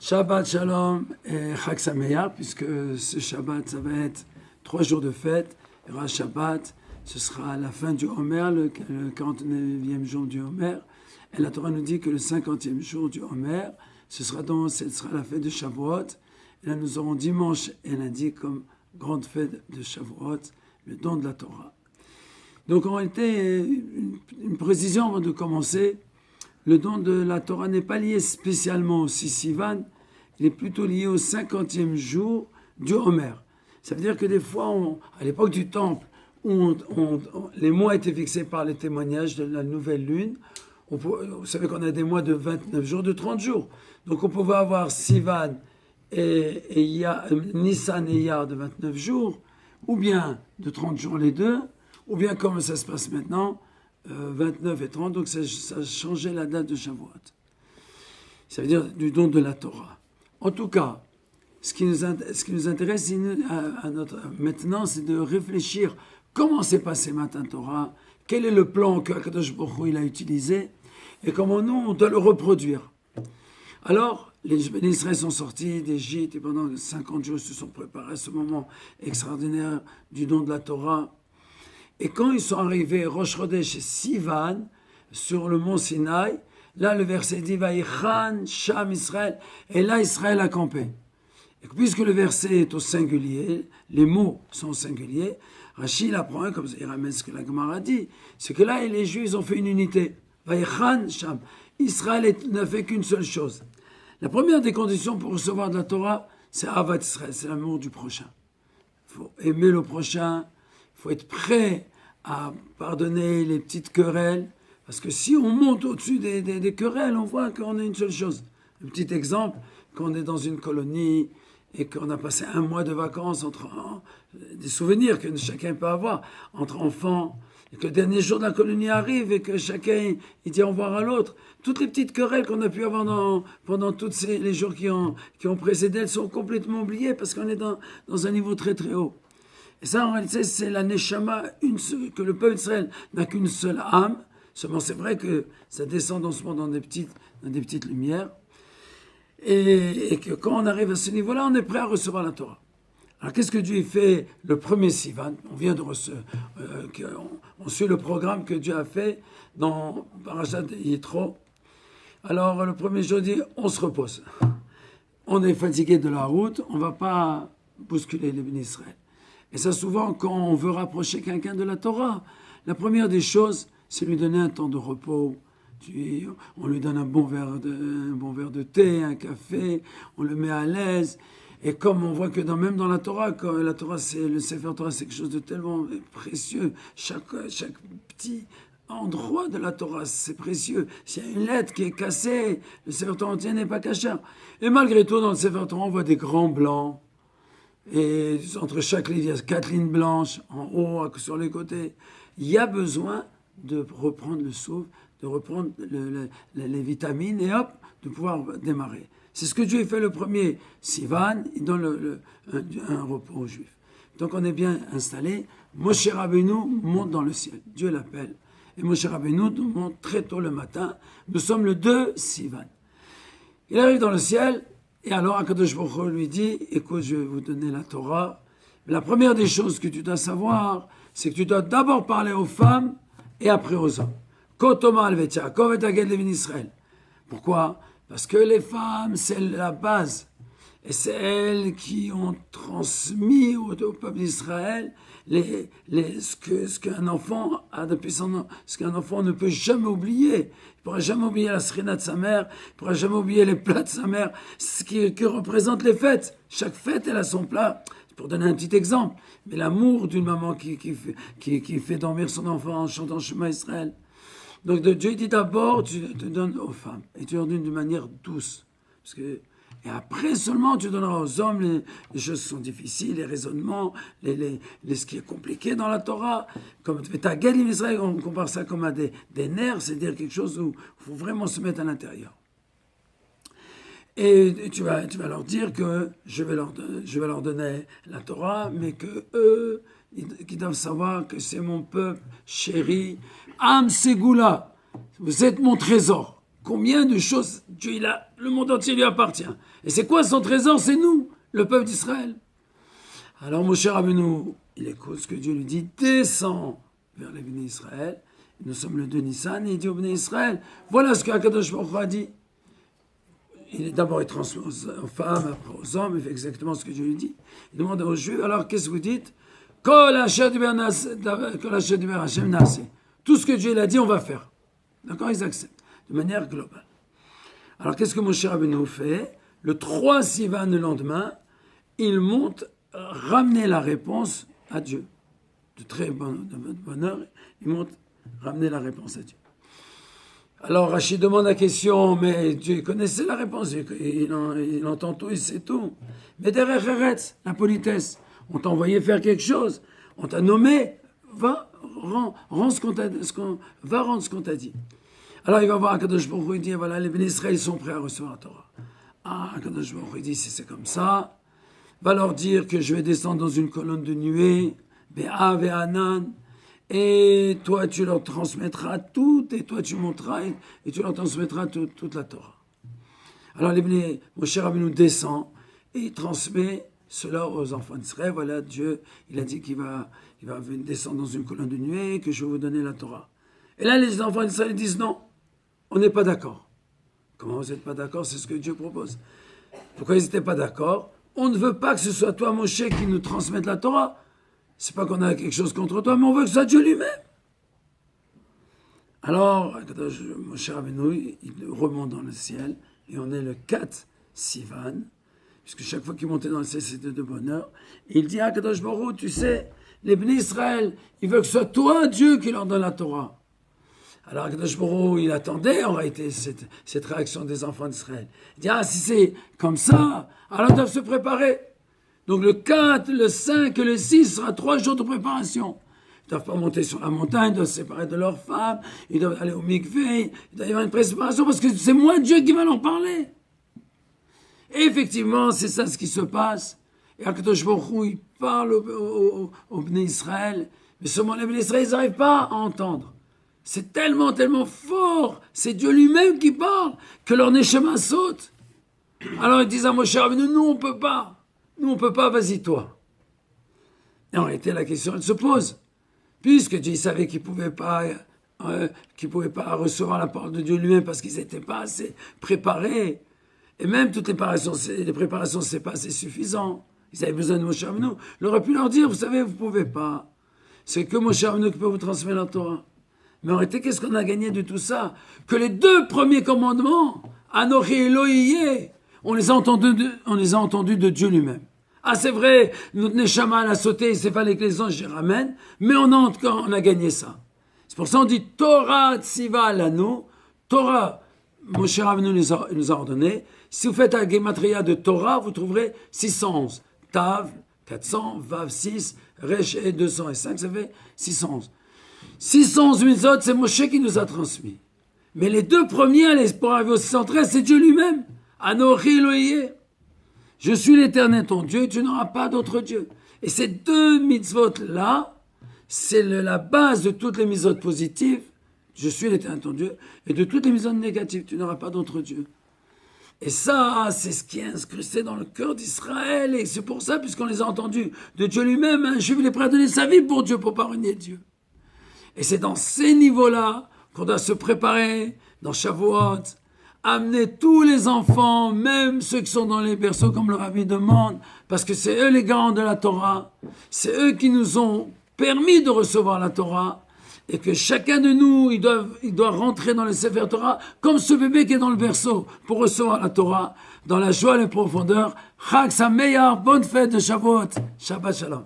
Shabbat Shalom et Chag Sameach, puisque ce Shabbat, ça va être 3 jours de fête. Il y aura Shabbat, ce sera la fin du Homer, le 49e jour du Homer. Et la Torah nous dit que le 50e jour du Homer, ce sera la fête de Shavuot. Et là, nous aurons dimanche et lundi comme grande fête de Shavuot, le don de la Torah. Donc, en réalité, une précision avant de commencer. Le don de la Torah n'est pas lié spécialement au Sivan, il est plutôt lié au 50e jour du Homer. Ça veut dire que des fois, à l'époque du Temple, où les mois étaient fixés par les témoignages de la nouvelle lune, vous savez qu'on a des mois de 29 jours, de 30 jours. Donc on pouvait avoir Sivan et Nissan et Iyar de 29 jours, ou bien de 30 jours les deux, ou bien comme ça se passe maintenant, 29 et 30, donc ça changeait la date de Shavuot. Ça veut dire du don de la Torah. En tout cas, ce qui nous intéresse maintenant, c'est de réfléchir comment s'est passé Matan Torah, quel est le plan que Akadosh Baruch Hu il a utilisé, et comment nous, on doit le reproduire. Alors, les Béné Israël sont sortis d'Égypte, et pendant 50 jours, ils se sont préparés à ce moment extraordinaire du don de la Torah. Et quand ils sont arrivés, Rosh Chodesh et Sivan, sur le mont Sinaï, là le verset dit Vaïchan Sham Israël, et là Israël a campé. Et puisque le verset est au singulier, les mots sont au singulier, Rashi apprend, comme il ramène ce que la Gemara dit, c'est que là les Juifs ont fait une unité. Vaïchan Sham. Israël n'a fait qu'une seule chose. La première des conditions pour recevoir de la Torah, c'est Avat Israël, c'est l'amour du prochain. Il faut aimer le prochain. Il faut être prêt à pardonner les petites querelles, parce que si on monte au-dessus des querelles, on voit qu'on a une seule chose. Un petit exemple, quand on est dans une colonie et qu'on a passé un mois de vacances, des souvenirs que chacun peut avoir entre enfants, et que le dernier jour de la colonie arrive et que chacun il dit au revoir à l'autre. Toutes les petites querelles qu'on a pu avoir pendant tous les jours qui ont précédé, elles sont complètement oubliées parce qu'on est dans un niveau très très haut. Et ça, en réalité, c'est la Neshama, que le peuple d'Israël n'a qu'une seule âme. Seulement, c'est vrai que ça descend doucement dans des petites lumières. Et que quand on arrive à ce niveau-là, on est prêt à recevoir la Torah. Alors, qu'est-ce que Dieu fait le premier Sivan? On vient de on suit le programme que Dieu a fait dans Parashat Yitro. Alors, le premier jour dit, on se repose. On est fatigué de la route, on ne va pas bousculer les bénis Israël. Et ça, souvent, quand on veut rapprocher quelqu'un de la Torah, la première des choses, c'est lui donner un temps de repos. On lui donne un bon verre de thé, un café, on le met à l'aise. Et comme on voit que même dans la Torah, quand la Torah, le Sefer Torah, c'est quelque chose de tellement précieux. Chaque petit endroit de la Torah, c'est précieux. S'il y a une lettre qui est cassée, le Sefer Torah entier n'est pas caché. Et malgré tout, dans le Sefer Torah, on voit des grands blancs. Et entre chaque ligne, il y a 4 lignes blanches, en haut, sur les côtés. Il y a besoin de reprendre le souffle, de reprendre les vitamines, et hop, de pouvoir démarrer. C'est ce que Dieu fait le premier Sivan, il donne un repos aux Juifs. Donc on est bien installé. Moshe Rabbeinu monte dans le ciel. Dieu l'appelle. Et Moshe Rabbeinu monte très tôt le matin. Nous sommes le 2 Sivan. Il arrive dans le ciel. Et alors, Akadosh Baruch Hu lui dit, écoute, je vais vous donner la Torah. Mais la première des choses que tu dois savoir, c'est que tu dois d'abord parler aux femmes et après aux hommes. Pourquoi? Parce que les femmes, c'est la base. Et c'est elles qui ont transmis au peuple d'Israël ce qu'un enfant a depuis ce qu'un enfant ne peut jamais oublier. Il ne pourra jamais oublier la srina de sa mère, il ne pourra jamais oublier les plats de sa mère, ce qui représente les fêtes. Chaque fête, elle a son plat. Pour donner un petit exemple, mais l'amour d'une maman qui fait dormir son enfant en chantant Shema Israël. Donc Dieu dit d'abord, tu te donnes aux femmes, et tu leur donnes d'une manière douce. Et après seulement, tu donneras aux hommes les choses qui sont difficiles, les raisonnements, ce qui est compliqué dans la Torah. Comme Tagel Israël, on compare ça comme à des nerfs, c'est-à-dire quelque chose où il faut vraiment se mettre à l'intérieur. Et tu vas leur dire que je vais leur donner la Torah, mais que eux, ils doivent savoir que c'est mon peuple chéri. Am Ségoula, vous êtes mon trésor. combien de choses Dieu, le monde entier lui appartient. Et c'est quoi son trésor? C'est nous, le peuple d'Israël. Alors Moshe Rabbeinu, il écoute ce que Dieu lui dit, descend vers les Béné Israël. Nous sommes le 2 Nissan, et il dit aux Béné Israël, voilà ce qu'Akadosh Baruch Hu a dit. D'abord, il transmet aux femmes, après aux hommes, il fait exactement ce que Dieu lui dit. Il demande aux Juifs, alors qu'est-ce que vous dites? Tout ce que Dieu a dit, on va faire. D'accord? Ils acceptent, de manière globale. Alors, qu'est-ce que Moshe Rabbeinu fait? Le 3 Sivan, le lendemain, il monte ramener la réponse à Dieu. De très bonne heure, il monte ramener la réponse à Dieu. Alors Rachid demande la question, mais Dieu connaissait la réponse, il entend tout, il sait tout. Mais derrière Eretz, la politesse, on t'a envoyé faire quelque chose, on t'a nommé, va rendre ce qu'on t'a dit. Alors il va voir Akadosh Baruch Hu, il dit, voilà, les Béné Israël sont prêts à recevoir la Torah. Ah, Akadosh Baruch Hu dit, si c'est comme ça, va leur dire que je vais descendre dans une colonne de nuée, Be'a ve'anan, et toi tu leur transmettras tout, et toi tu monteras, et tu leur transmettras toute la Torah. Alors Moshe Rabbeinu descend, et il transmet cela aux enfants d'Israël. Voilà, Dieu, il a dit qu'il va descendre dans une colonne de nuée, que je vais vous donner la Torah. Et là, les enfants d'Israël disent non, on n'est pas d'accord. Comment vous n'êtes pas d'accord? C'est ce que Dieu propose. Pourquoi ils n'étaient pas d'accord? On ne veut pas que ce soit toi, Moshe, qui nous transmette la Torah. C'est pas qu'on a quelque chose contre toi, mais on veut que ce soit Dieu lui-même. Alors, Moshe Rabbeinu, il remonte dans le ciel, et on est le 4 Sivan, puisque chaque fois qu'il montait dans le ciel, c'était de bonheur. Et il dit à Kadosh Baruch Hu, tu sais, les Béné Israël, ils veulent que ce soit toi, Dieu, qui leur donne la Torah. Alors Kadosh Baruch Hu, il attendait en réalité cette réaction des enfants d'Israël. Il dit, si c'est comme ça, alors ils doivent se préparer. Donc le 4, le 5 et le 6 sera 3 jours de préparation. Ils ne doivent pas monter sur la montagne, ils doivent se séparer de leurs femmes, ils doivent aller au mikvé, il doit y avoir une préparation parce que c'est moi Dieu qui va leur parler. Et effectivement, c'est ça ce qui se passe. Et Akadosh Baruch Hu, il parle aux Bnei Israël, mais seulement les Bnei Israël, ils n'arrivent pas à entendre. C'est tellement, tellement fort, c'est Dieu lui-même qui parle, que leur neshama saute. Alors ils disent à Moshe Rabbeinu, nous on peut pas, vas-y toi. Et en réalité, la question elle se pose. Puisque Dieu savait qu'ils ne pouvaient pas recevoir la parole de Dieu lui-même parce qu'ils n'étaient pas assez préparés. Et même toutes les préparations, c'est pas assez suffisant. Ils avaient besoin de Moshe Rabbeinu. Il aurait pu leur dire, vous savez, vous ne pouvez pas. C'est que Moshe Rabbeinu qui peut vous transmettre la Torah. Mais en réalité, qu'est-ce qu'on a gagné de tout ça? Que les 2 premiers commandements, Anochi Elohiyeh, on les a entendus de Dieu lui-même. Ah, c'est vrai, notre Neshama, elle a sauté, il s'est fallu que les anges y ramènent, mais on a gagné ça. C'est pour ça qu'on dit Torah Tziva Lanu, Torah, Moshe Rabbeinu nous a ordonné. Si vous faites la Gematria de Torah, vous trouverez 611. Tav, 400, Vav, 6, Resh, 205, ça fait 611. 611 mitzvot, c'est Moshe qui nous a transmis. Mais les 2 premiers, pour arriver au 613, c'est Dieu lui-même. Anochi Elohiyeh. Je suis l'Éternel ton Dieu, tu n'auras pas d'autre Dieu. Et ces 2 mitzvot-là, c'est la base de toutes les mitzvot positives. Je suis l'Éternel ton Dieu. Et de toutes les mitzvot négatives, tu n'auras pas d'autre Dieu. Et ça, c'est ce qui est incrusté dans le cœur d'Israël. Et c'est pour ça, puisqu'on les a entendus de Dieu lui-même, un juif est prêt à donner sa vie pour Dieu, pour pas renier Dieu. Et c'est dans ces niveaux-là qu'on doit se préparer, dans Shavuot, amener tous les enfants, même ceux qui sont dans les berceaux, comme le Rabbi demande, parce que c'est eux les garants de la Torah, c'est eux qui nous ont permis de recevoir la Torah, et que chacun de nous, il doit rentrer dans le Sefer Torah, comme ce bébé qui est dans le berceau, pour recevoir la Torah, dans la joie et la profondeur. Chag Sameach, bonne fête de Shavuot, Shabbat Shalom.